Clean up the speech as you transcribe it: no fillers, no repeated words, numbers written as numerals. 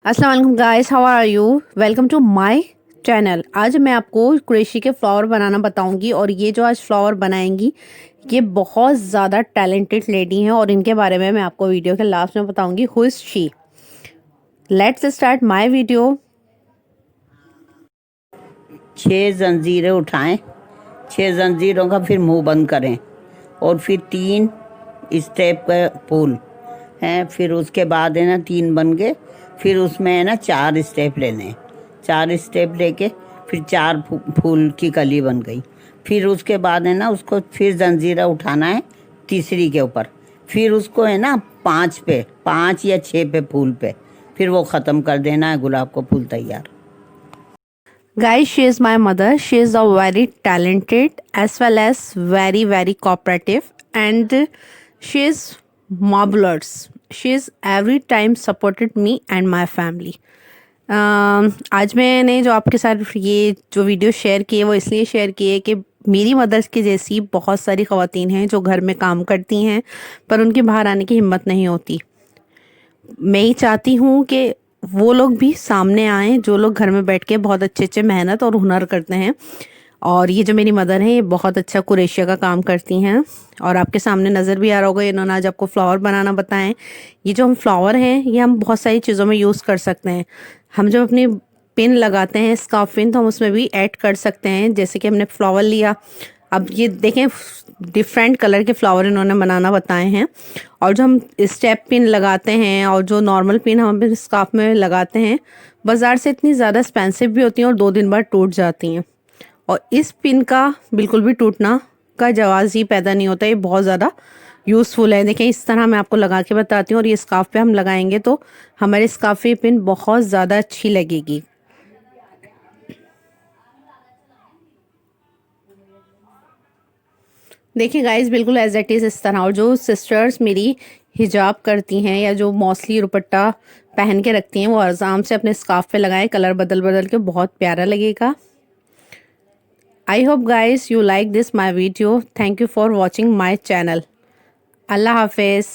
अस्सलाम वालेकुम guys, how are you? Welcome to my channel. आज मैं आपको क्रोशिया के फ्लावर बनाना बताऊंगी और ये जो आज फ्लावर बनाएंगी ये बहुत ज़्यादा टैलेंटेड लेडी हैं और इनके बारे में मैं आपको वीडियो के लास्ट में बताऊंगी। Who is she? Let's start my video. 6 जंजीरें उठाएं, 6 जंजीरों का फिर मुंह बंद करें और फिर 3 स्टेप का पुल है। फिर उसके बाद है ना 3 बन गए, फिर उसमें है ना 4 स्टेप लेने, 4 स्टेप लेके फिर 4 फूल की कली बन गई। फिर उसके बाद है ना उसको फिर जंजीरा उठाना है तीसरी के ऊपर, फिर उसको है ना 5 या 6 पे फूल पे फिर वो ख़त्म कर देना है। गुलाब का फूल तैयार। Guys, she is my mother. She is a very talented as well as very cooperative, and she is marvelous. She is every time supported me and my family. आज मैंने जो आपके साथ ये जो वीडियो शेयर की है वो इसलिए शेयर की है कि मेरी मदर्स की जैसी बहुत सारी ख़वातीन हैं जो घर में काम करती हैं पर उनकी बाहर आने की हिम्मत नहीं होती। मैं ही चाहती हूँ कि वो लोग भी सामने आएँ जो लोग घर में बैठ के बहुत अच्छे अच्छे मेहनत और हुनर करते हैं। और ये जो मेरी मदर हैं ये बहुत अच्छा क्रोशिया का काम करती हैं और आपके सामने नज़र भी आ रहा होगा इन्होंने आज आपको फ्लावर बनाना बताएं। ये जो हम फ्लावर हैं ये हम बहुत सारी चीज़ों में यूज़ कर सकते हैं। हम जब अपनी पिन लगाते हैं स्कार्फ पिन तो हम उसमें भी ऐड कर सकते हैं। जैसे कि हमने फ्लावर लिया, अब ये देखें डिफरेंट कलर के फ्लावर इन्होंने बनाना बताए हैं। और जो हम स्टेप पिन लगाते हैं और जो नॉर्मल पिन हम अपने स्कार्फ में लगाते हैं बाज़ार से इतनी ज़्यादा एक्सपेंसिव भी होती हैं और 2 दिन बाद टूट जाती हैं। और इस पिन का बिल्कुल भी टूटना का जवाज़ ही पैदा नहीं होता। ये बहुत ज़्यादा यूज़फुल है। देखें इस तरह मैं आपको लगा के बताती हूँ और ये स्कार्फ पे हम लगाएंगे तो हमारे स्कार्फ पे पिन बहुत ज़्यादा अच्छी लगेगी। देखिए गाइस बिल्कुल एज इट इज़ इस तरह। और जो सिस्टर्स मेरी हिजाब करती हैं या जो मोस्टली दुपट्टा पहन के रखती हैं वो आराम से अपने स्कार्फ पे लगाएं, कलर बदल बदल के बहुत प्यारा लगेगा। I hope guys you like this my video. Thank you for watching my channel. Allah Hafiz.